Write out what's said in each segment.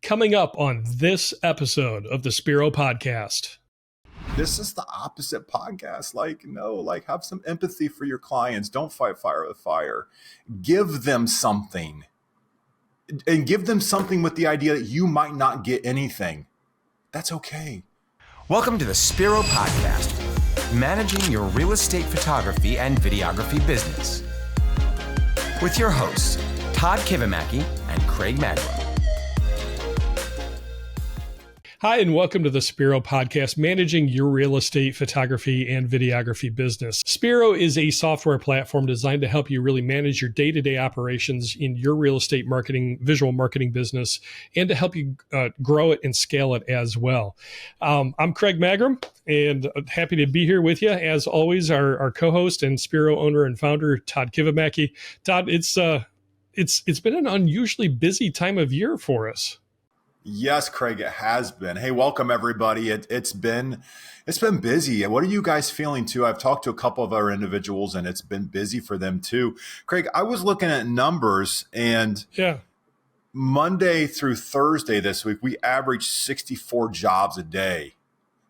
Coming up on this episode of the Spiro podcast. This is the opposite podcast. Have some empathy for your clients. Don't fight fire with fire. Give them something. And give them something with the idea that you might not get anything. That's okay. Welcome to the Spiro podcast, managing your real estate photography and videography business. With your hosts, Todd Kivimaki and Craig Magrum. Hi, and welcome to the Spiro podcast, managing your real estate photography and videography business. Spiro is a software platform designed to help you really manage your day-to-day operations in your real estate marketing, visual marketing business, and to help you grow it and scale it as well. I'm Craig Magrum, and happy to be here with you. As always, our co-host and Spiro owner and founder, Todd Kivimaki. Todd, it's been an unusually busy time of year for us. Yes, Craig, it has been. Hey, welcome everybody. It's been busy. What are you guys feeling too? I've talked to a couple of our individuals and it's been busy for them too. Craig, I was looking at numbers and Monday through Thursday this week, we averaged 64 jobs a day.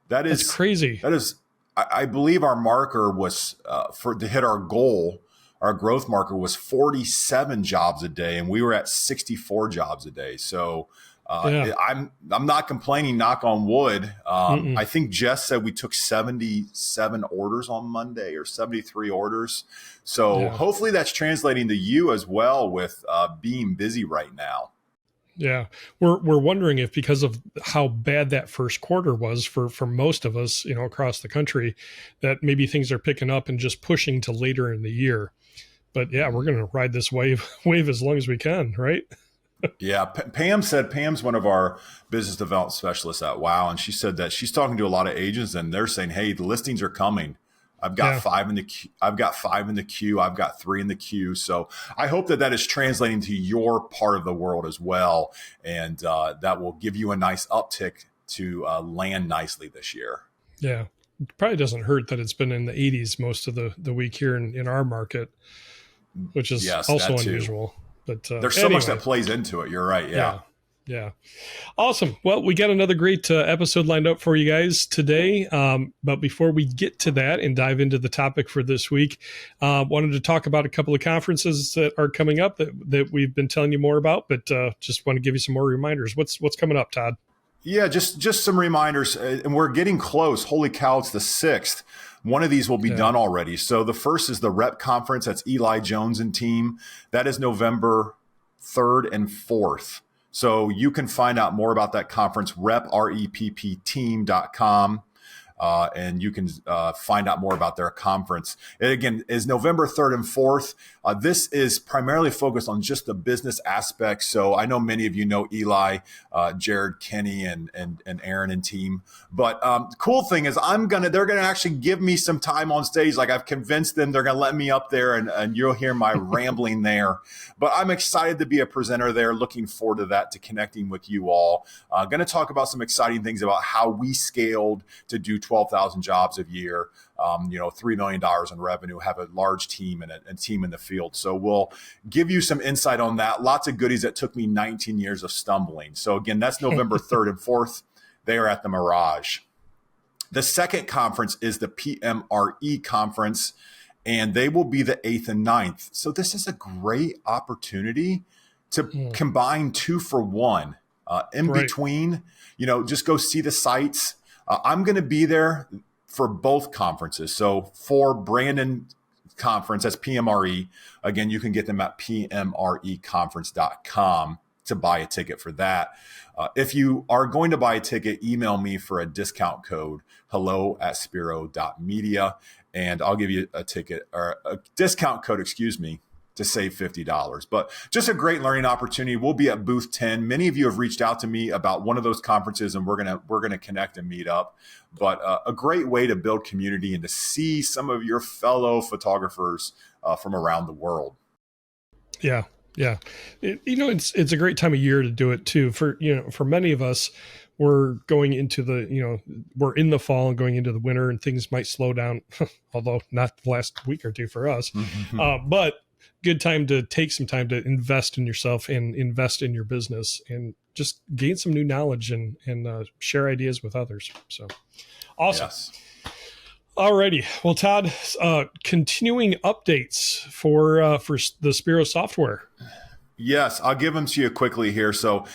That's crazy. That is, I believe our marker was to hit our goal. Our growth marker was 47 jobs a day and we were at 64 jobs a day. So I'm not complaining, knock on wood. I think Jess said we took 77 orders on Monday or 73 orders. So hopefully that's translating to you as well with being busy right now. Yeah. We're wondering if because of how bad that first quarter was for most of us, across the country, that maybe things are picking up and just pushing to later in the year. But yeah, we're going to ride this wave as long as we can, right? Yeah. Pam's one of our business development specialists at WOW. And she said that she's talking to a lot of agents and they're saying, hey, the listings are coming. I've got 5 in the queue. I've got 5 in the queue. I've got 3 in the queue. So I hope that is translating to your part of the world as well. And that will give you a nice uptick to land nicely this year. Yeah. It probably doesn't hurt that it's been in the 80s most of the week here in our market, which is also unusual. But there's so much that plays into it. You're right. Yeah. Awesome. Well, we got another great episode lined up for you guys today. But before we get to that and dive into the topic for this week, wanted to talk about a couple of conferences that are coming up that we've been telling you more about, but just want to give you some more reminders. What's coming up, Todd? Yeah, just some reminders. And we're getting close. Holy cow, it's the 6th. One of these will be done already. So the first is the REP conference. That's Eli Jones and team. That is November 3rd and 4th. So you can find out more about that conference, reppteam.com. And you can find out more about their conference. It, again, is November 3rd and 4th. This is primarily focused on just the business aspect. So I know many of you know Eli, Jared, Kenny, and Aaron and team. But the cool thing is they're gonna actually give me some time on stage. Like I've convinced them they're gonna let me up there and you'll hear my rambling there. But I'm excited to be a presenter there. Looking forward to that, to connecting with you all. Going to talk about some exciting things about how we scaled to do 12,000 jobs a year, $3 million in revenue, have a large team and a team in the field. So we'll give you some insight on that. Lots of goodies that took me 19 years of stumbling. So again, that's November 3rd and 4th. They are at the Mirage. The second conference is the PMRE conference, and they will be the 8th and 9th. So this is a great opportunity to combine 2 for 1 between, just go see the sites. I'm going to be there for both conferences. So for Brandon conference, that's PMRE. Again, you can get them at pmreconference.com to buy a ticket for that. If you are going to buy a ticket, email me for a discount code, hello@spiro.media, and I'll give you a ticket or a discount code, to save $50. But just a great learning opportunity. We'll be at booth 10. Many of you have reached out to me about one of those conferences, and we're gonna connect and meet up. But a great way to build community and to see some of your fellow photographers from around the world. Yeah. It's a great time of year to do it too. For many of us, we're going into we're in the fall and going into the winter, and things might slow down, although not the last week or two for us. But good time to take some time to invest in yourself and invest in your business and just gain some new knowledge and share ideas with others. So awesome. Yes. Alrighty. Well, Todd, continuing updates for the Spiro software. Yes, I'll give them to you quickly here. So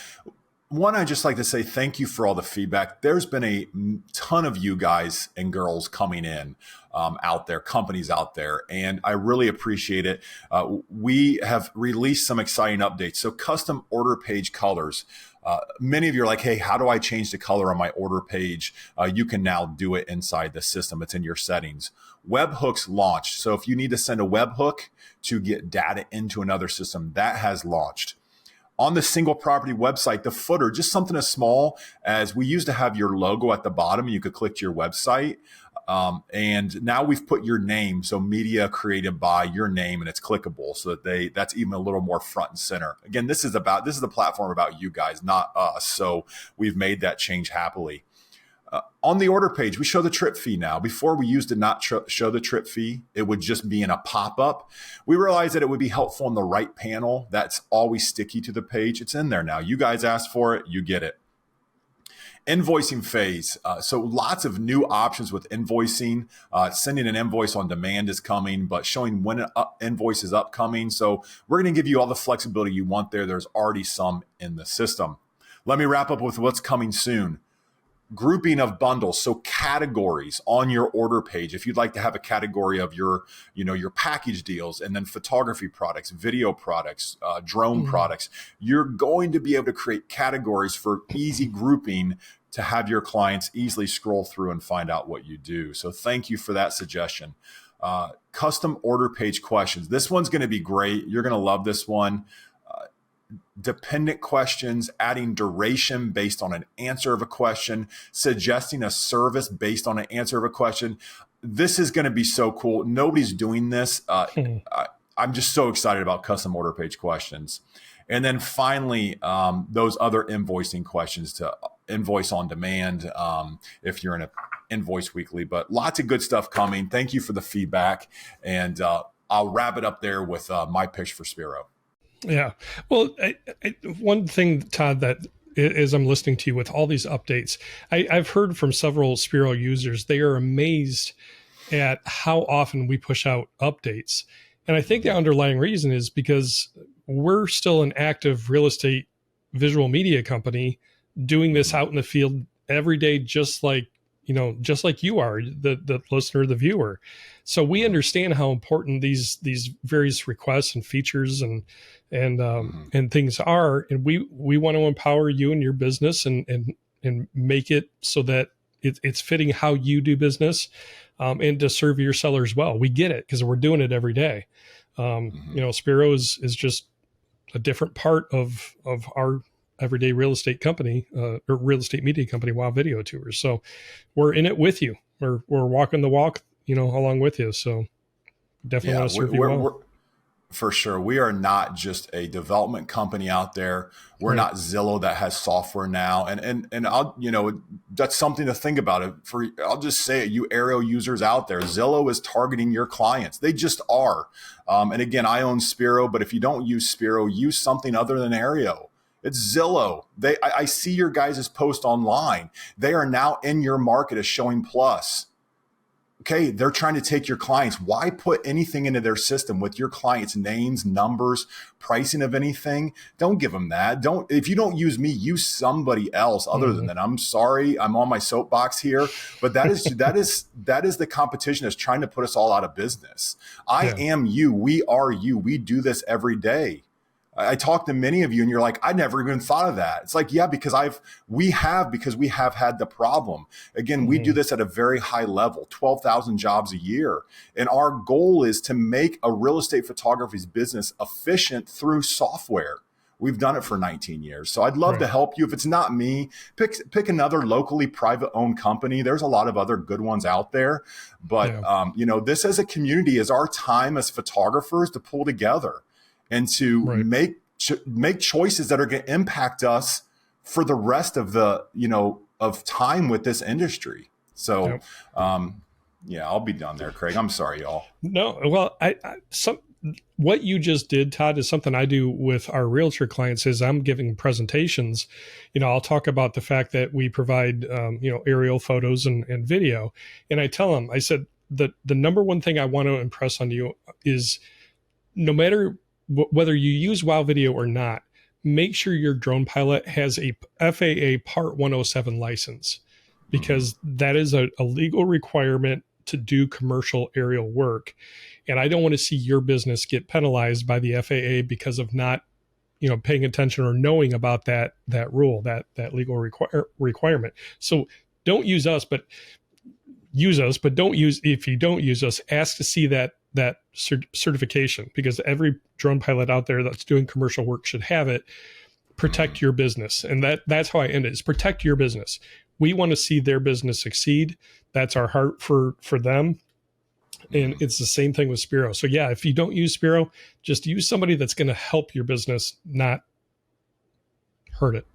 one, I'd just like to say thank you for all the feedback. There's been a ton of you guys and girls coming in out there, companies out there, and I really appreciate it. We have released some exciting updates. So custom order page colors. Many of you are like, hey, how do I change the color on my order page? You can now do it inside the system. It's in your settings. Webhooks launched. So if you need to send a webhook to get data into another system, that has launched. On the single property website, the footer, just something as small as we used to have your logo at the bottom and you could click to your website. And now we've put your name, so media created by your name, and it's clickable so that that's even a little more front and center. Again, this is the platform about you guys, not us. So we've made that change happily. On the order page, we show the trip fee now. Before we used to not show the trip fee. It would just be in a pop-up. We realized that it would be helpful in the right panel. That's always sticky to the page. It's in there now. You guys asked for it. You get it. Invoicing phase. So lots of new options with invoicing. Sending an invoice on demand is coming, but showing when an invoice is upcoming. So we're going to give you all the flexibility you want there. There's already some in the system. Let me wrap up with what's coming soon. Grouping of bundles, so categories on your order page. If you'd like to have a category of your package deals, and then photography products, video products, drone products, you're going to be able to create categories for easy grouping to have your clients easily scroll through and find out what you do. So thank you for that suggestion. Custom order page questions. This one's going to be great. You're going to love this one. Dependent questions, adding duration based on an answer of a question, suggesting a service based on an answer of a question. This is going to be so cool. Nobody's doing this. I'm just so excited about custom order page questions. And then finally, those other invoicing questions to invoice on demand if you're in a invoice weekly. But lots of good stuff coming. Thank you for the feedback. And I'll wrap it up there with my pitch for Spiro. Yeah. Well, one thing, Todd, that as I'm listening to you with all these updates, I've heard from several Spiro users, they are amazed at how often we push out updates. And I think the underlying reason is because we're still an active real estate visual media company doing this out in the field every day, just like you are, the listener, the viewer. So we understand how important these various requests and features and things are, and we want to empower you and your business and make it so that it's fitting how you do business, and to serve your sellers well. We get it because we're doing it every day. Spiro is just a different part of our everyday real estate company, or real estate media company, Wow Video Tours. So we're in it with you. We're walking the walk, along with you. So definitely want to serve you well. For sure. We are not just a development company out there. We're not Zillow that has software now. And I'll, that's something to think about. I'll just say it, you aerial users out there, Zillow is targeting your clients. They just are. And again, I own Spiro, but if you don't use Spiro, use something other than Aereo. It's Zillow. I see your guys' post online. They are now in your market as showing plus. Okay, they're trying to take your clients. Why put anything into their system with your clients' names, numbers, pricing of anything? Don't give them that. If you don't use me, use somebody else other than that. I'm sorry, I'm on my soapbox here, but that is the competition that's trying to put us all out of business. I am you. We are you. We do this every day. I talk to many of you and you're like, I never even thought of that. It's like, yeah, because we have had the problem. Again, we do this at a very high level, 12,000 jobs a year. And our goal is to make a real estate photography's business efficient through software. We've done it for 19 years. So I'd love to help you. If it's not me, pick another locally private owned company. There's a lot of other good ones out there. But, this as a community is our time as photographers to pull together and to make choices that are going to impact us for the rest of the, of time with this industry. So, I'll be done there, Craig. I'm sorry, y'all. No, well, what you just did, Todd, is something I do with our realtor clients. Is I'm giving presentations. I'll talk about the fact that we provide, aerial photos and video. And I tell them, I said, the number one thing I want to impress on you is no matter whether you use WOW Video or not, make sure your drone pilot has a FAA Part 107 license, because that is a legal requirement to do commercial aerial work. And I don't want to see your business get penalized by the FAA because of not, paying attention or knowing about that rule, that legal requirement. So don't use us, but use us, but if you don't use us, ask to see that certification, because every drone pilot out there that's doing commercial work should have it. Protect your business. And that's how I end it, is protect your business. We want to see their business succeed. That's our heart for them. And it's the same thing with Spiro. So yeah, if you don't use Spiro, just use somebody that's going to help your business, not hurt it.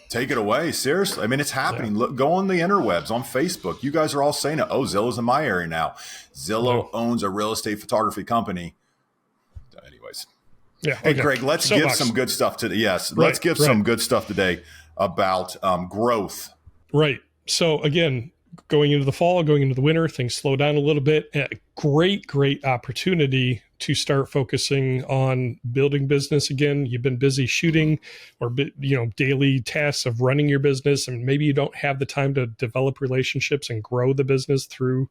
Take it away. Seriously. I mean, it's happening. Look, go on the interwebs, on Facebook. You guys are all saying it. Oh, Zillow's in my area now. Zillow owns a real estate photography company. Anyways. Yeah. Hey, Craig, let's give some good stuff today. Yes. Let's give some good stuff today about growth. Right. So again, going into the fall, going into the winter, things slow down a little bit. A great opportunity to start focusing on building business again. You've been busy shooting or, daily tasks of running your business, and maybe you don't have the time to develop relationships and grow the business through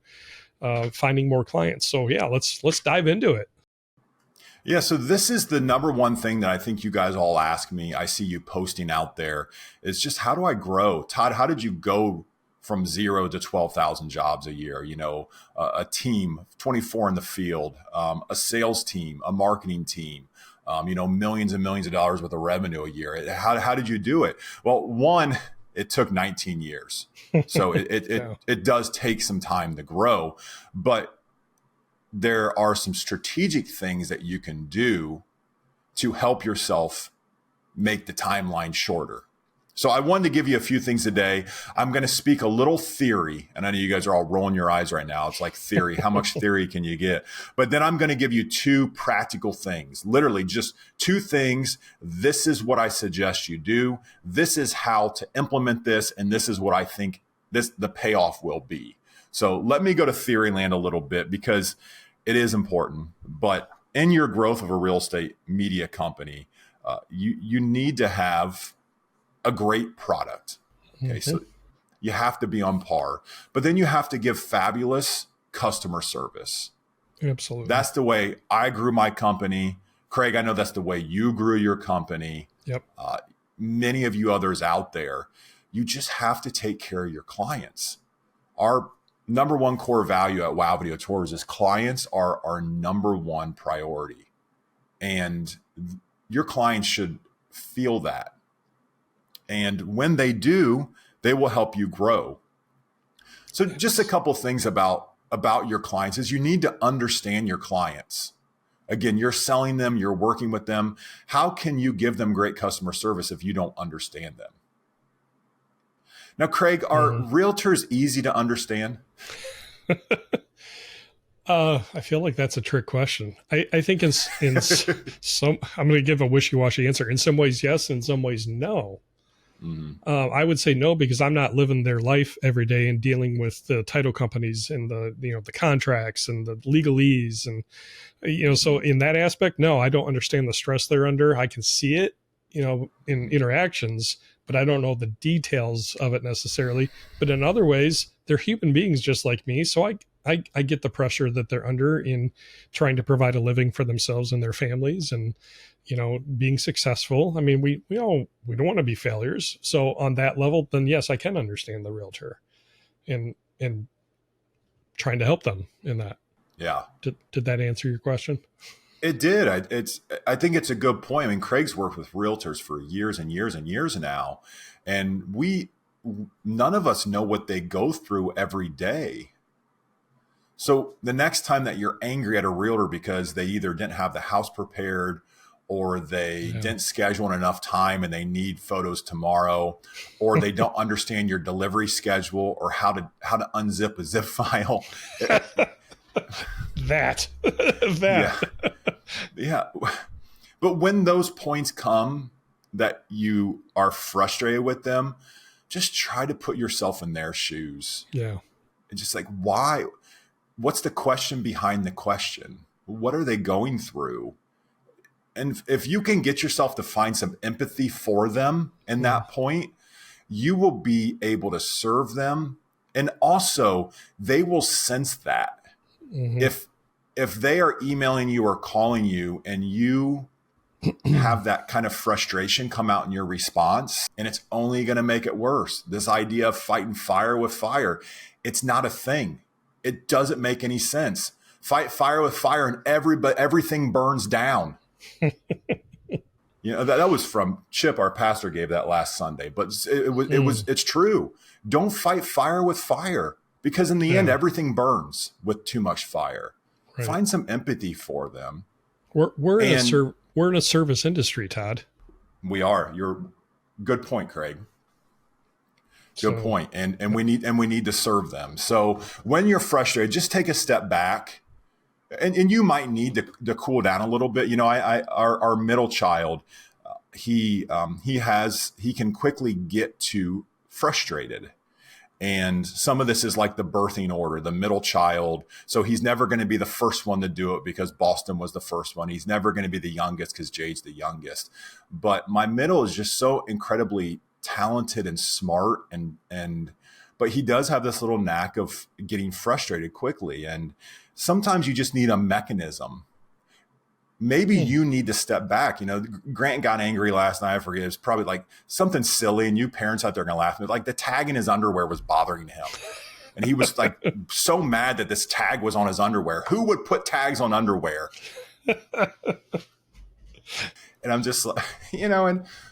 finding more clients. So yeah, let's dive into it. Yeah, so this is the number one thing that I think you guys all ask me. I see you posting out there. It's just, how do I grow? Todd, how did you go from 0 to 12,000 jobs a year? A team, 24 in the field, a sales team, a marketing team, millions and millions of dollars worth of revenue a year. How did you do it? Well, one, it took 19 years. So it does take some time to grow, but there are some strategic things that you can do to help yourself make the timeline shorter. So I wanted to give you a few things today. I'm going to speak a little theory, and I know you guys are all rolling your eyes right now. It's like theory. How much theory can you get? But then I'm going to give you 2 practical things, literally just 2 things. This is what I suggest you do. This is how to implement this. And this is what I think the payoff will be. So let me go to theory land a little bit, because it is important. But in your growth of a real estate media company, you need to have a great product. Okay. So you have to be on par, but then you have to give fabulous customer service. Absolutely. That's the way I grew my company. Craig, I know that's the way you grew your company. Yep. Many of you others out there, you just have to take care of your clients. Our number one core value at WOW Video Tours is clients are our number one priority. And your clients should feel that. And when they do, they will help you grow. So just a couple things about your clients is you need to understand your clients. Again, you're selling them, you're working with them. How can you give them great customer service if you don't understand them? Now, Craig, are realtors easy to understand? I feel like that's a trick question. I think in some, I'm going to give a wishy-washy answer. In some ways, yes. In some ways, no. I would say no, because I'm not living their life every day and dealing with the title companies and the contracts and the legalese. And, so in that aspect, no, I don't understand the stress they're under. I can see it, in interactions, but I don't know the details of it necessarily. But in other ways, they're human beings just like me. So I get the pressure that they're under in trying to provide a living for themselves and their families and, being successful. I mean, we don't want to be failures. So on that level, then yes, I can understand the realtor and trying to help them in that. Yeah. Did that answer your question? It did. I think it's a good point. I mean, Craig's worked with realtors for years and years and years now, and none of us know what they go through every day. So the next time that you're angry at a realtor because they either didn't have the house prepared or they didn't schedule in enough time and they need photos tomorrow, or they don't understand your delivery schedule or how to unzip a zip file, that. Yeah. Yeah. But when those points come that you are frustrated with them, just try to put yourself in their shoes. Yeah. And just like, why? What's the question behind the question? What are they going through? And if you can get yourself to find some empathy for them in that point, you will be able to serve them. And also they will sense that. If they are emailing you or calling you and you have that kind of frustration come out in your response, and it's only going to make it worse. This idea of fighting fire with fire, it's not a thing. It doesn't make any sense. Fight fire with fire and everything burns down. That was from Chip, our pastor, gave that last Sunday, but it's true. Don't fight fire with fire, because in the end, everything burns with too much fire. Right. Find some empathy for them. We're in a service industry, Todd. We are. Good point, Craig. Good point. And we need to serve them. So when you're frustrated, just take a step back. And you might need to cool down a little bit. Our middle child, he can quickly get too frustrated. And some of this is like the birthing order, the middle child. So he's never going to be the first one to do it because Boston was the first one. He's never going to be the youngest because Jade's the youngest. But my middle is just so incredibly talented and smart, but he does have this little knack of getting frustrated quickly. And sometimes you just need a mechanism. Maybe you need to step back. Grant got angry last night. I forget. It was probably like something silly, and you parents out there are going to laugh at me. Like the tag in his underwear was bothering him. And he was like so mad that this tag was on his underwear. Who would put tags on underwear? And I'm just like,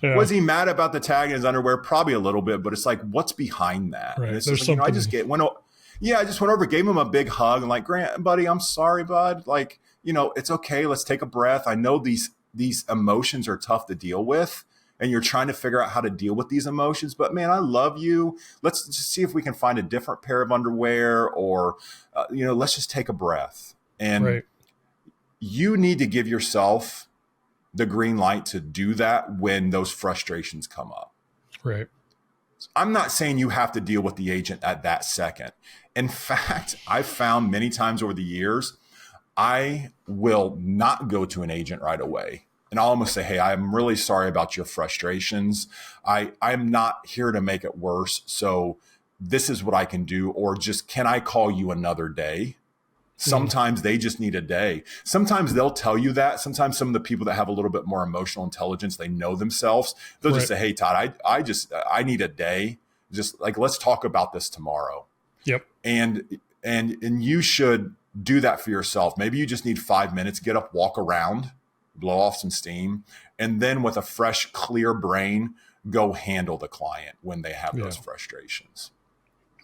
was he mad about the tag in his underwear? Probably a little bit, but it's like, what's behind that? Right. And it's like, I just went over, gave him a big hug and like, Grant, buddy, I'm sorry, bud. Like, it's okay. Let's take a breath. I know these emotions are tough to deal with, and you're trying to figure out how to deal with these emotions, but man, I love you. Let's just see if we can find a different pair of underwear, or, let's just take a breath. And you need to give yourself the green light to do that when those frustrations come up. Right. I'm not saying you have to deal with the agent at that second. In fact, I've found many times over the years, I will not go to an agent right away. And I'll almost say, hey, I'm really sorry about your frustrations. I'm not here to make it worse. So this is what I can do. Or just, can I call you another day? Sometimes they just need a day. Sometimes they'll tell you that. Sometimes some of the people that have a little bit more emotional intelligence, they know themselves. They'll just say, hey, Todd, I need a day. Just like, let's talk about this tomorrow. Yep. And you should do that for yourself. Maybe you just need 5 minutes, get up, walk around, blow off some steam, and then with a fresh, clear brain, go handle the client when they have those frustrations.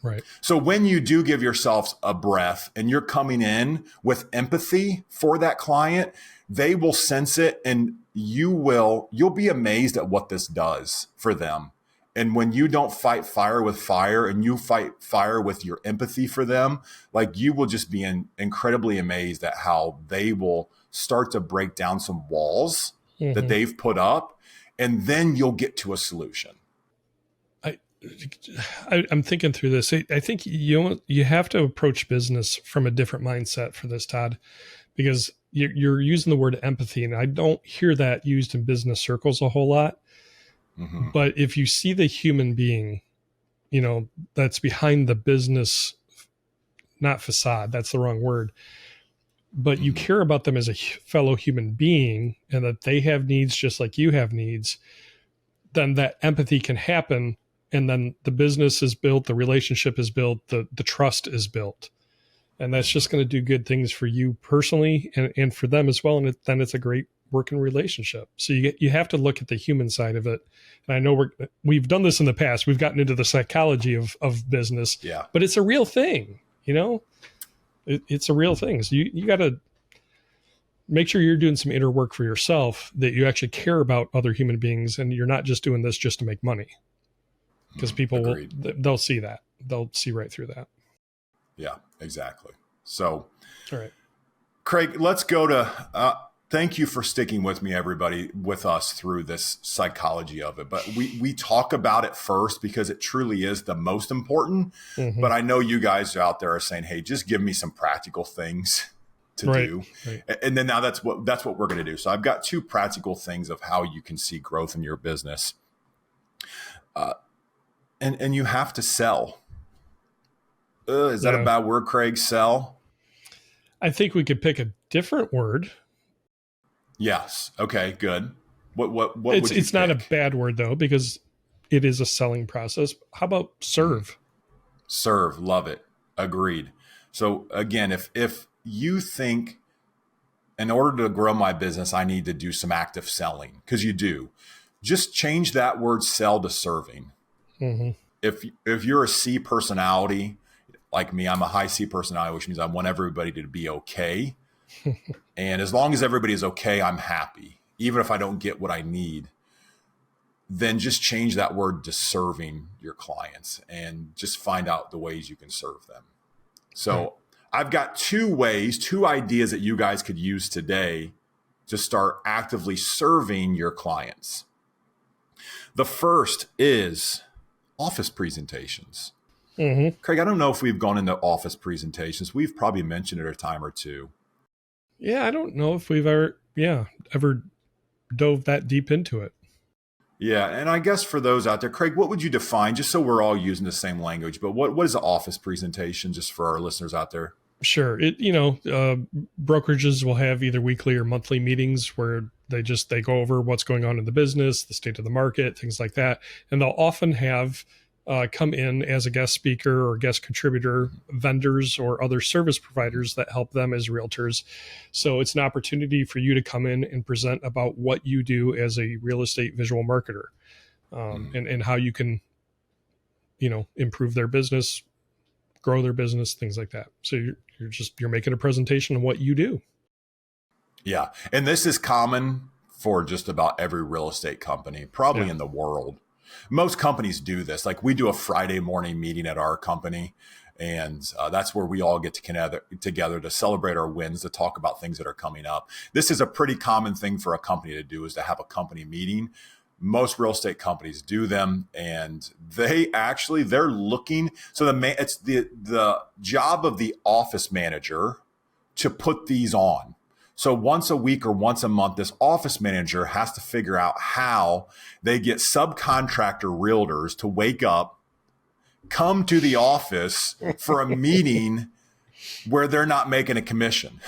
Right. So when you do give yourself a breath and you're coming in with empathy for that client, they will sense it, and you'll be amazed at what this does for them. And when you don't fight fire with fire and you fight fire with your empathy for them, like, you will just be incredibly amazed at how they will start to break down some walls that they've put up, and then you'll get to a solution. I'm thinking through this. I think you have to approach business from a different mindset for this, Todd, because you're using the word empathy, and I don't hear that used in business circles a whole lot. But if you see the human being, that's behind the business, not facade, that's the wrong word, but you care about them as a fellow human being, and that they have needs just like you have needs, then that empathy can happen. And then the business is built, the relationship is built, the trust is built. And that's just going to do good things for you personally and for them as well. And then it's a great working relationship. So you have to look at the human side of it. And I know we've done this in the past. We've gotten into the psychology of business, but it's a real thing. It's a real thing. So you got to make sure you're doing some inner work for yourself, that you actually care about other human beings, and you're not just doing this just to make money. Because people they'll see that. They'll see right through that. Yeah, exactly. So, All right. Craig, let's go to, thank you for sticking with me, everybody, with us through this psychology of it. But we talk about it first because it truly is the most important. Mm-hmm. But I know you guys out there are saying, hey, just give me some practical things to do. Right. And then now that's what we're going to do. So I've got 2 practical things of how you can see growth in your business. And you have to sell. Is that a bad word, Craig? Sell? I think we could pick a different word. Yes. Okay, good. What It's would you not a pick? bad word though, because it is a selling process. How about serve? Serve. Love it. Agreed. So again, if you think in order to grow my business, I need to do some active selling, because you do, just change that word sell to serving. Mm-hmm. If you're a C personality, like me, I'm a high C personality, which means I want everybody to be okay. And as long as everybody is okay, I'm happy. Even if I don't get what I need, then just change that word to serving your clients and just find out the ways you can serve them. So I've got 2 ideas that you guys could use today to start actively serving your clients. The first is office presentations. Mm-hmm. Craig, I don't know if we've gone into office presentations. We've probably mentioned it a time or 2. Yeah, I don't know if we've ever dove that deep into it. Yeah, and I guess for those out there, Craig, what would you define, just so we're all using the same language, but what is an office presentation, just for our listeners out there? Sure. Brokerages will have either weekly or monthly meetings where they go over what's going on in the business, the state of the market, things like that. And they'll often have come in as a guest speaker or guest contributor, vendors or other service providers that help them as realtors. So it's an opportunity for you to come in and present about what you do as a real estate visual marketer, and how you can, improve their business, grow their business, things like that. So you're making a presentation on what you do. Yeah. And this is common for just about every real estate company, probably in the world. Most companies do this. Like, we do a Friday morning meeting at our company, and that's where we all get together to celebrate our wins, to talk about things that are coming up. This is a pretty common thing for a company to do, is to have a company meeting. Most real estate companies do them, and they're looking. So it's the job of the office manager to put these on. So once a week or once a month, this office manager has to figure out how they get subcontractor realtors to wake up, come to the office for a meeting where they're not making a commission.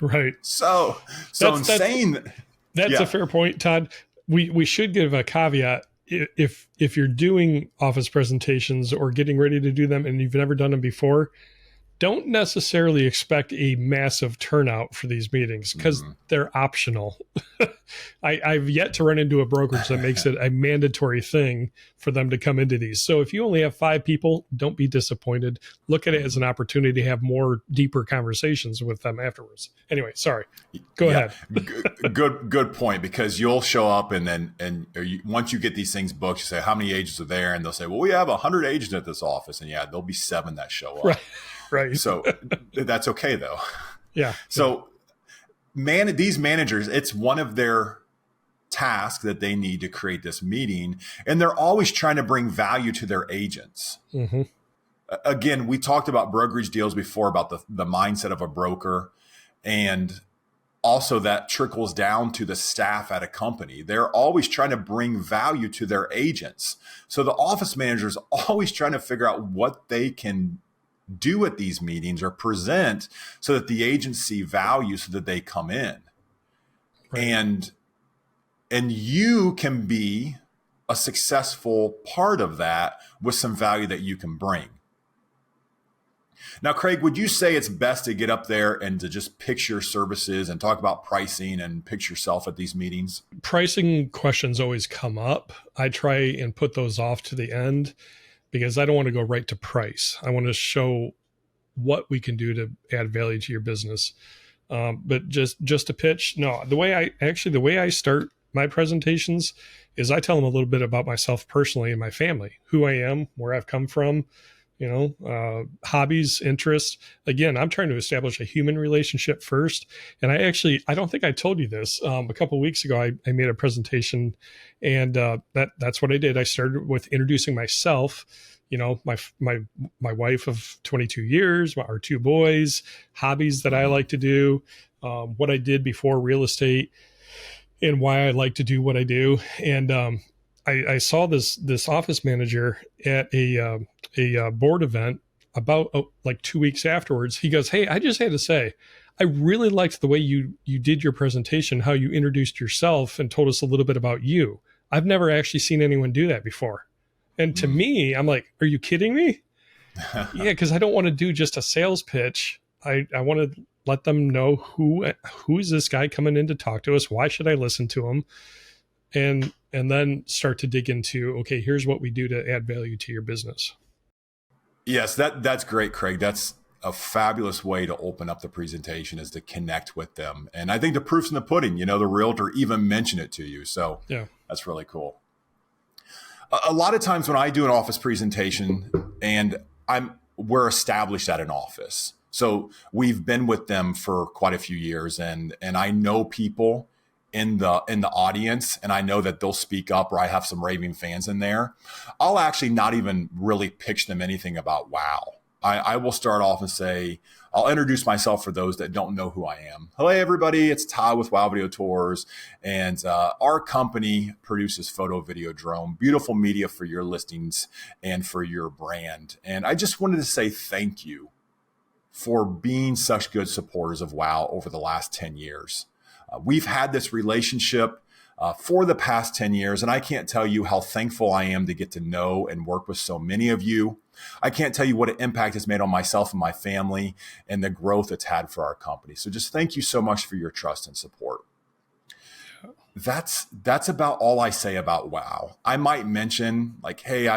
Right. So that's a fair point, Todd. We should give a caveat. If you're doing office presentations or getting ready to do them and you've never done them before, don't necessarily expect a massive turnout for these meetings, because they're optional. I've yet to run into a brokerage that makes it a mandatory thing for them to come into these. So if you only have 5 people, don't be disappointed. Look at it as an opportunity to have more deeper conversations with them afterwards. Anyway, sorry. Go ahead. Good point, because you'll show up once you get these things booked, you say, how many agents are there? And they'll say, well, we have 100 agents at this office. And there'll be 7 that show up. Right. So that's okay though. Yeah. So these managers, it's one of their tasks that they need to create this meeting, and they're always trying to bring value to their agents. Mm-hmm. Again, we talked about brokerage deals before, about the mindset of a broker, and also that trickles down to the staff at a company. They're always trying to bring value to their agents. So the office manager is always trying to figure out what they can do at these meetings or present so that the agents see value, so that they come in. Right. And you can be a successful part of that with some value that you can bring. Now, Craig, would you say it's best to get up there and to just pitch your services and talk about pricing and pitch yourself at these meetings? Pricing questions always come up. I try and put those off to the end, because I don't want to go right to price. I want to show what we can do to add value to your business. But just to pitch, no. The way I start my presentations is I tell them a little bit about myself personally and my family, who I am, where I've come from, hobbies, interests. Again, I'm trying to establish a human relationship first. And I don't think I told you this. A couple of weeks ago, I made a presentation, and that's what I did. I started with introducing myself, my wife of 22 years, our two boys, hobbies that I like to do, what I did before real estate, and why I like to do what I do. And I saw this office manager at a board event about like 2 weeks afterwards. He goes, "Hey, I just had to say, I really liked the way you did your presentation, how you introduced yourself and told us a little bit about you. I've never actually seen anyone do that before." And to me, I'm like, "Are you kidding me?" Yeah, because I don't want to do just a sales pitch. I want to let them know who is this guy coming in to talk to us? Why should I listen to him? And then start to dig into, okay, here's what we do to add value to your business. Yes, that's great, Craig. That's a fabulous way to open up the presentation, is to connect with them. And I think the proof's in the pudding. The realtor even mentioned it to you. So yeah, that's really cool. A lot of times when I do an office presentation, and we're established at an office, so we've been with them for quite a few years, and I know people in the audience, and I know that they'll speak up, or I have some raving fans in there. I'll actually not even really pitch them anything about WOW. I will start off and say, I'll introduce myself for those that don't know who I am. Hello, everybody. It's Todd with WOW Video Tours. And our company produces photo, video, drone, beautiful media for your listings and for your brand. And I just wanted to say thank you for being such good supporters of WOW over the last 10 years. We've had this relationship for the past 10 years, and I can't tell you how thankful I am to get to know and work with so many of you. I can't tell you what an impact it's made on myself and my family and the growth it's had for our company. So just thank you so much for your trust and support. That's about all I say about WOW. I might mention like, hey,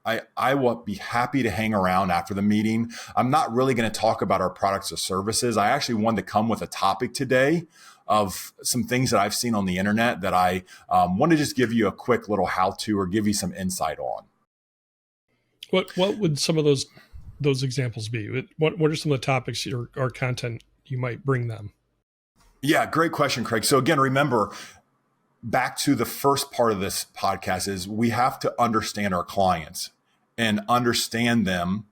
I will be happy to hang around after the meeting. I'm not really going to talk about our products or services. I actually wanted to come with a topic today of some things that I've seen on the internet that I want to just give you a quick little how-to or give you some insight on. What would some of those examples be? What are some of the topics or content you might bring them? Yeah, great question, Craig. So again, remember, back to the first part of this podcast is we have to understand our clients and understand them.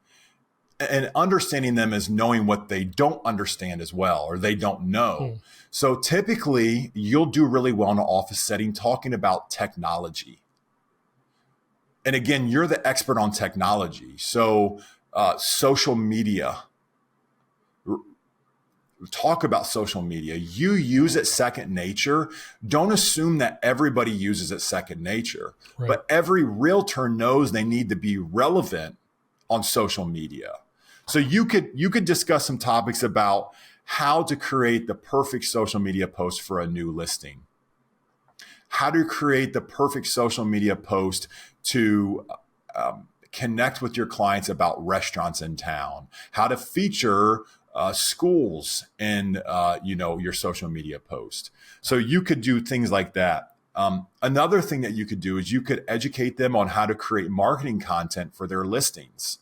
And understanding them is knowing what they don't understand as well, or they don't know. So typically you'll do really well in an office setting talking about technology. And again, you're the expert on technology. So social media, talk about social media. You use it second nature. Don't assume that everybody uses it second nature, right? But every realtor knows they need to be relevant on social media. So you could discuss some topics about how to create the perfect social media post for a new listing, how to create the perfect social media post to connect with your clients about restaurants in town, how to feature schools in your social media post. So you could do things like that. Another thing that you could do is you could educate them on how to create marketing content for their listings.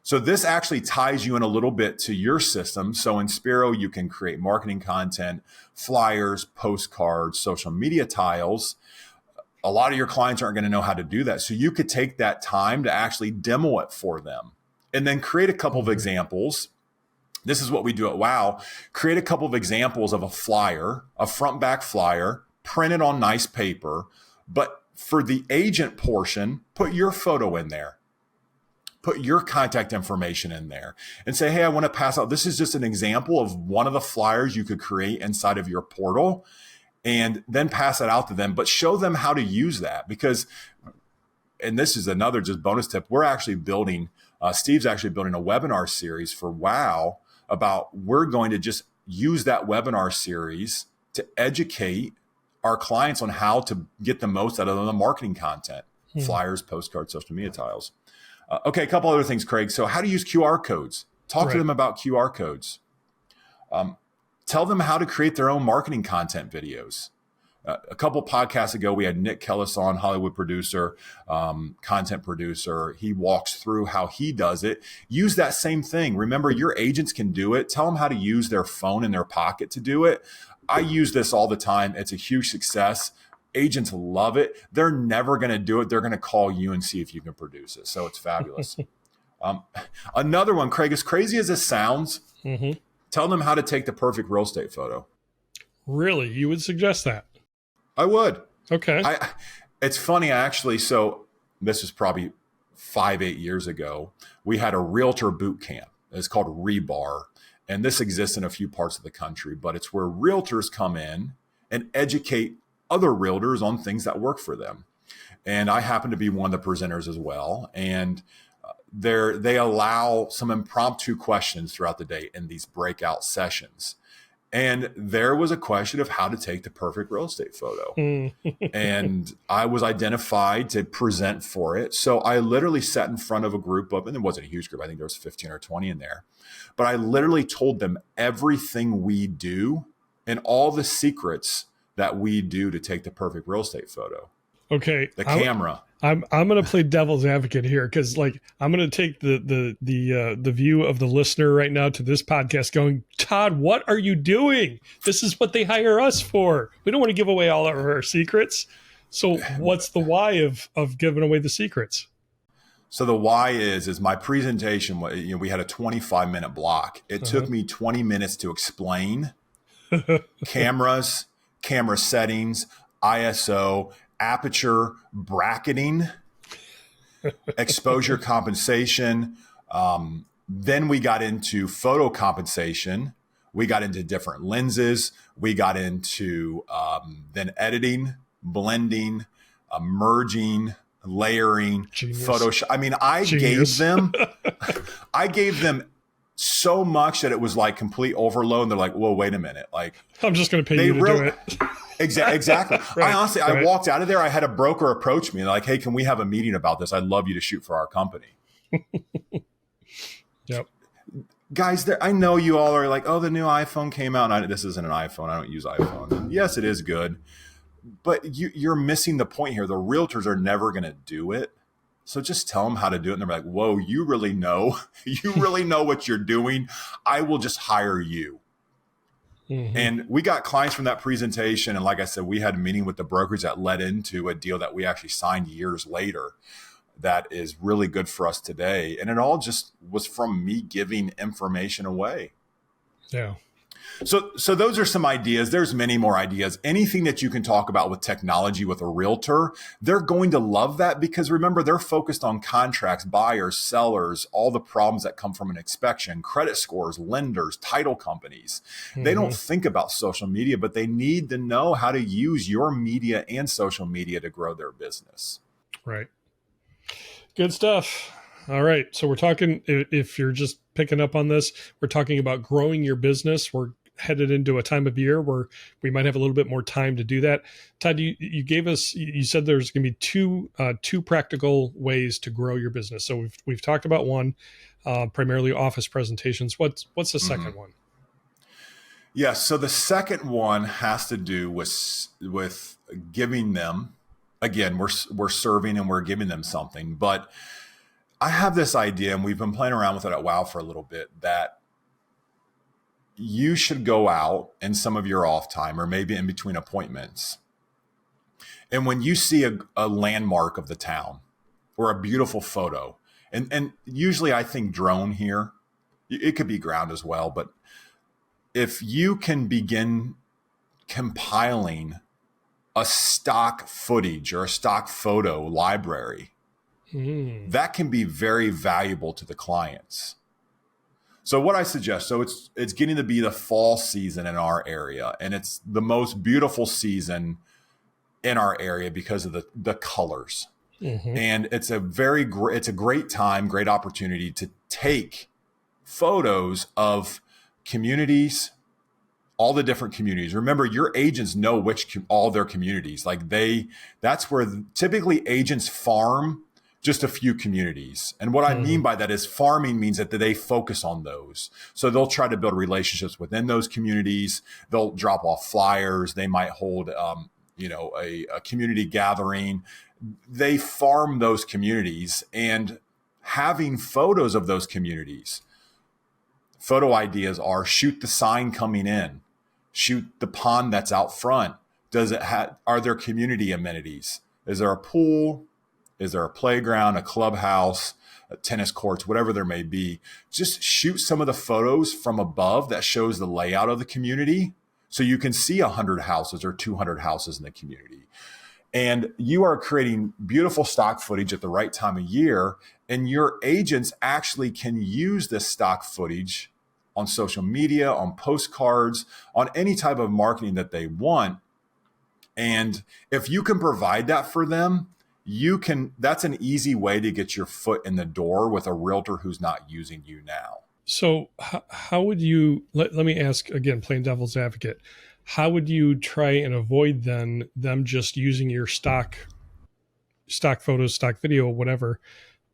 So this actually ties you in a little bit to your system. So in Spiro, you can create marketing content, flyers, postcards, social media tiles. A lot of your clients aren't going to know how to do that. So you could take that time to actually demo it for them and then create a couple of examples. This is what we do at WOW. Create a couple of examples of a flyer, a front back flyer, printed on nice paper. But for the agent portion, put your photo in there. Put your contact information in there and say, hey, I want to pass out. This is just an example of one of the flyers you could create inside of your portal, and then pass it out to them, but show them how to use that. Because, and this is another just bonus tip, we're actually building, Steve's actually building a webinar series for WOW about, we're going to just use that webinar series to educate our clients on how to get the most out of the marketing content, flyers, postcards, social media tiles. Okay, a couple other things, Craig. So how to use QR codes. Talk to them about QR codes. Tell them how to create their own marketing content videos. A couple podcasts ago, we had Nick Kellis on, Hollywood producer, content producer. He walks through how he does it. Use that same thing. Remember, your agents can do it. Tell them how to use their phone in their pocket to do it. I use this all the time. It's a huge success. Agents love it. They're never going to do it. They're going to call you and see if you can produce it. So it's fabulous. Another one, Craig, as crazy as this sounds, tell them how to take the perfect real estate photo. Really? You would suggest that? I would. Okay. It's funny, actually. So this is probably 5-8 years ago. We had a realtor boot camp. It's called Rebar. And this exists in a few parts of the country, but it's where realtors come in and educate other realtors on things that work for them. And I happen to be one of the presenters as well. And they allow some impromptu questions throughout the day in these breakout sessions. And there was a question of how to take the perfect real estate photo. And I was identified to present for it. So I literally sat in front of a group of, and it wasn't a huge group, I think there was 15 or 20 in there. But I literally told them everything we do and all the secrets that we do to take the perfect real estate photo. Okay. The camera. I'm going to play devil's advocate here, because like I'm going to take the view of the listener right now to this podcast going, Todd, what are you doing? This is what they hire us for. We don't want to give away all of our secrets. So what's the why of giving away the secrets? So the why is my presentation, we had a 25-minute block. It took me 20 minutes to explain cameras, camera settings, ISO, aperture, bracketing, exposure compensation. Then we got into photo compensation. We got into different lenses. We got into then editing, blending, merging, layering, Genius. Photoshop. I mean, Genius. I gave them so much that it was like complete overload. And they're like, whoa, wait a minute. Like, I'm just going to pay you to do it. Exactly. Right, I walked out of there. I had a broker approach me like, hey, can we have a meeting about this? I'd love you to shoot for our company. Yep. Guys, I know you all are like, oh, the new iPhone came out. And this isn't an iPhone. I don't use iPhone. Yes, it is good. But you're missing the point here. The realtors are never going to do it. So just tell them how to do it. And they're like, whoa, you really know. You really know what you're doing. I will just hire you. And we got clients from that presentation. And like I said, we had a meeting with the brokers that led into a deal that we actually signed years later that is really good for us today. And it all just was from me giving information away. Yeah. So those are some ideas. There's many more ideas. Anything that you can talk about with technology with a realtor, they're going to love that, because remember, they're focused on contracts, buyers, sellers, all the problems that come from an inspection, credit scores, lenders, title companies. They don't think about social media, but they need to know how to use your media and social media to grow their business. Right. Good stuff. All right. So we're talking, if you're just picking up on this, we're talking about growing your business. We're headed into a time of year where we might have a little bit more time to do that. Todd, you gave us, you said there's going to be two practical ways to grow your business. So we've talked about one, primarily office presentations. What's the second one? Yeah. So the second one has to do with giving them, again, we're serving and we're giving them something, but I have this idea, and we've been playing around with it at WOW for a little bit, that you should go out in some of your off time or maybe in between appointments. And when you see a landmark of the town or a beautiful photo, and usually I think drone here, it could be ground as well, but if you can begin compiling a stock footage or a stock photo library, that can be very valuable to the clients. So what I suggest, so it's getting to be the fall season in our area, and it's the most beautiful season in our area because of the colors. And it's a great time, great opportunity to take photos of communities, all the different communities. Remember, your agents know all their communities. Like that's where typically agents farm just a few communities. And what I mean by that is farming means that they focus on those. So they'll try to build relationships within those communities. They'll drop off flyers. They might hold a community gathering. They farm those communities, and having photos of those communities. Photo ideas are: shoot the sign coming in, shoot the pond that's out front. Are there community amenities? Is there a pool? Is there a playground, a clubhouse, tennis courts, whatever there may be? Just shoot some of the photos from above that shows the layout of the community, so you can see 100 houses or 200 houses in the community. And you are creating beautiful stock footage at the right time of year, and your agents actually can use this stock footage on social media, on postcards, on any type of marketing that they want. And if you can provide that for them, that's an easy way to get your foot in the door with a realtor who's not using you now. So how would you, let me ask again, playing devil's advocate, how would you try and avoid then them just using your stock photos, stock video, whatever,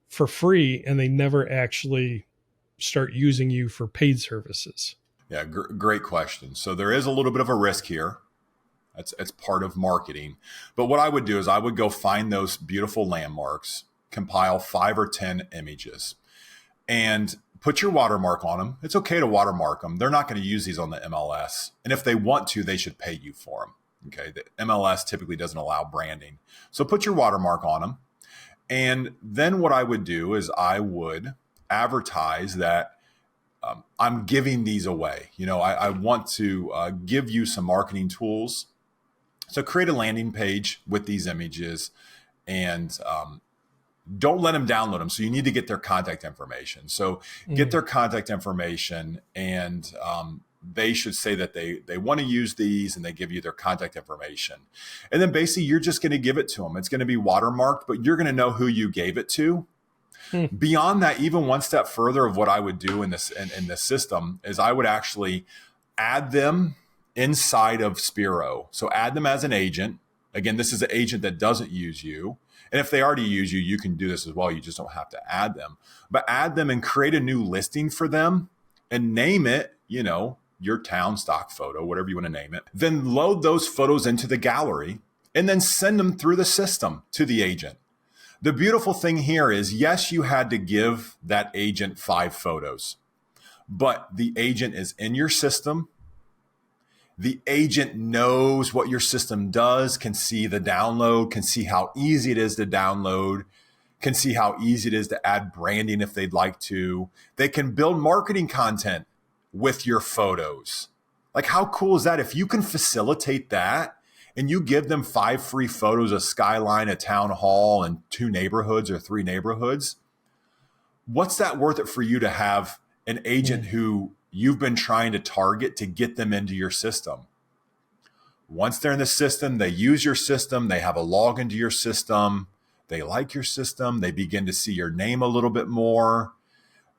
for free, and they never actually start using you for paid services? Yeah, great question. So there is a little bit of a risk here. It's part of marketing. But what I would do is I would go find those beautiful landmarks, compile 5 or 10 images, and put your watermark on them. It's okay to watermark them. They're not going to use these on the MLS. And if they want to, they should pay you for them. Okay. The MLS typically doesn't allow branding. So put your watermark on them. And then what I would do is I would advertise that I'm giving these away. I want to give you some marketing tools. So create a landing page with these images, and don't let them download them. So you need to get their contact information. So get their contact information, and they should say that they want to use these, and they give you their contact information. And then basically you're just going to give it to them. It's going to be watermarked, but you're going to know who you gave it to. Beyond that, even one step further of what I would do in this system is I would actually add them inside of Spiro. So add them as an agent. Again, this is an agent that doesn't use you. And if they already use you, you can do this as well. You just don't have to add them. But add them and create a new listing for them and name it, your town stock photo, whatever you want to name it. Then load those photos into the gallery and then send them through the system to the agent. The beautiful thing here is, yes, you had to give that agent 5 photos, but the agent is in your system. The agent knows what your system does, can see the download, can see how easy it is to download, can see how easy it is to add branding if they'd like to. They can build marketing content with your photos. Like, how cool is that? If you can facilitate that and you give them 5 free photos, a skyline, a town hall, and 2 neighborhoods or 3 neighborhoods, what's that worth it for you to have an agent who you've been trying to target to get them into your system? Once they're in the system, they use your system, they have a login to your system, they like your system, they begin to see your name a little bit more.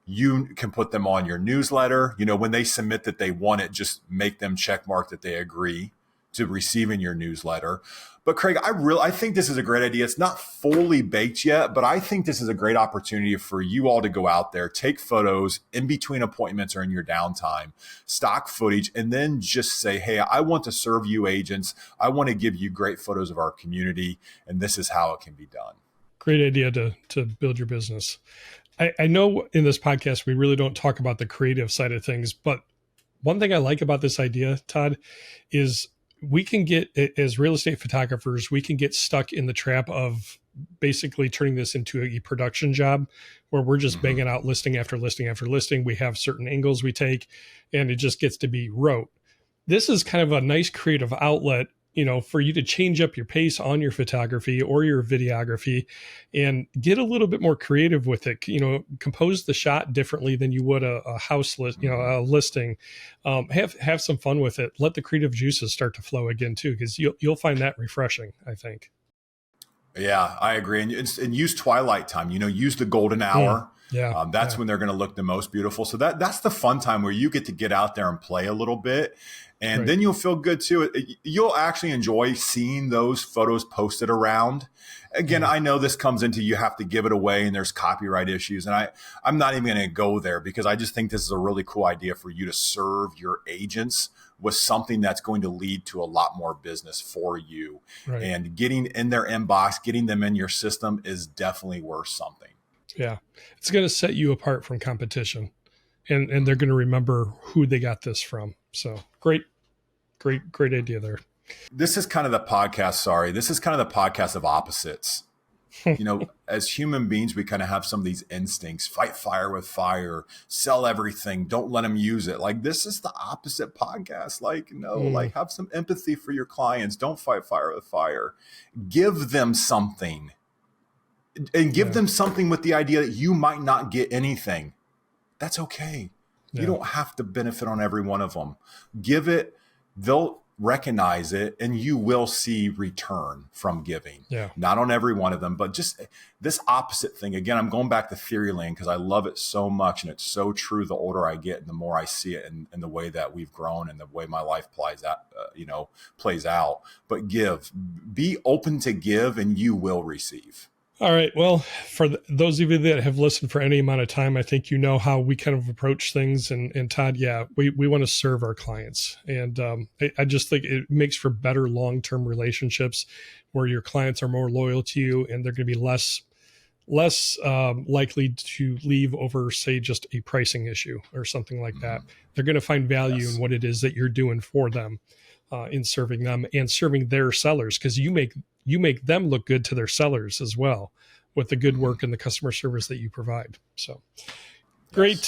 You can put them on your newsletter. When they submit that they want it, just make them check mark that they agree to receiving your newsletter. But Craig, I think this is a great idea. It's not fully baked yet, but I think this is a great opportunity for you all to go out there, take photos in between appointments or in your downtime, stock footage, and then just say, hey, I want to serve you agents. I want to give you great photos of our community, and this is how it can be done. Great idea to build your business. I know in this podcast, we really don't talk about the creative side of things, but one thing I like about this idea, Todd, is we can get, as real estate photographers, we can get stuck in the trap of basically turning this into a production job where we're just banging out listing after listing after listing. We have certain angles we take, and it just gets to be rote. This is kind of a nice creative outlet, for you to change up your pace on your photography or your videography and get a little bit more creative with it. Compose the shot differently than you would a house list, a listing. Have some fun with it. Let the creative juices start to flow again too, because you'll find that refreshing, I think. Yeah, I agree. And use twilight time. Use the golden hour. Yeah. That's when they're going to look the most beautiful. So that's the fun time where you get to get out there and play a little bit. And then you'll feel good too. You'll actually enjoy seeing those photos posted around. Again, I know this comes into you have to give it away and there's copyright issues. And I'm not even going to go there because I just think this is a really cool idea for you to serve your agents with something that's going to lead to a lot more business for you. Right. And getting in their inbox, getting them in your system is definitely worth something. Yeah. It's going to set you apart from competition. And they're going to remember who they got this from. So great idea there. This is kind of the podcast. This is kind of the podcast of opposites. As human beings, we kind of have some of these instincts: fight fire with fire, sell everything, don't let them use it. Like, this is the opposite podcast. Like, have some empathy for your clients. Don't fight fire with fire. Give them something, and give them something with the idea that you might not get anything. That's okay. You don't have to benefit on every one of them. Give it. They'll recognize it, and you will see return from giving. Not on every one of them, but just this opposite thing. Again, I'm going back to theory land because I love it so much, and it's so true. The older I get and the more I see it in the way that we've grown and the way my life plays out. But be open to give, and you will receive. All right. Well, for those of you that have listened for any amount of time, I think you know how we kind of approach things. And Todd, we want to serve our clients. And I just think it makes for better long-term relationships where your clients are more loyal to you, and they're going to be less likely to leave over, say, just a pricing issue or something like that. They're going to find value in what it is that you're doing for them, in serving them and serving their sellers, because you make them look good to their sellers as well with the good work and the customer service that you provide. So great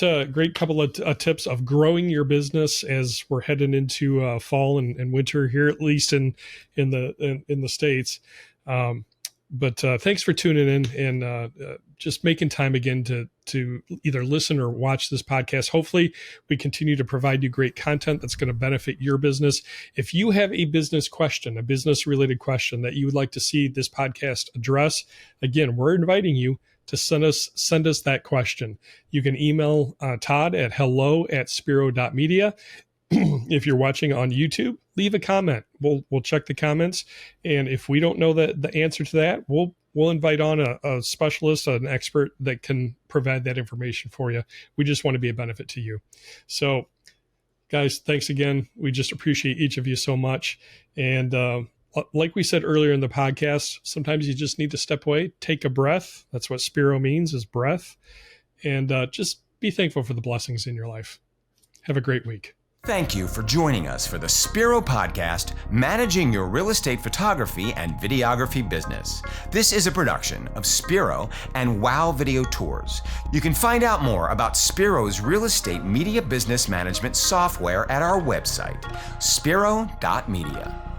couple of tips of growing your business as we're heading into fall and winter here, at least in the States. But thanks for tuning in and just making time again to either listen or watch this podcast. Hopefully we continue to provide you great content that's going to benefit your business. If you have a business question, a business related question that you would like to see this podcast address, again, we're inviting you to send us that question. You can email Todd at hello@spiro.media. If you're watching on YouTube, leave a comment. We'll check the comments, and if we don't know the answer to that, we'll invite on a specialist, an expert that can provide that information for you. We just want to be a benefit to you. So, guys, thanks again. We just appreciate each of you so much. And like we said earlier in the podcast, sometimes you just need to step away, take a breath. That's what Spiro means, is breath, and just be thankful for the blessings in your life. Have a great week. Thank you for joining us for the Spiro Podcast, Managing Your Real Estate Photography and Videography Business. This is a production of Spiro and Wow Video Tours. You can find out more about Spiro's real estate media business management software at our website, spiro.media.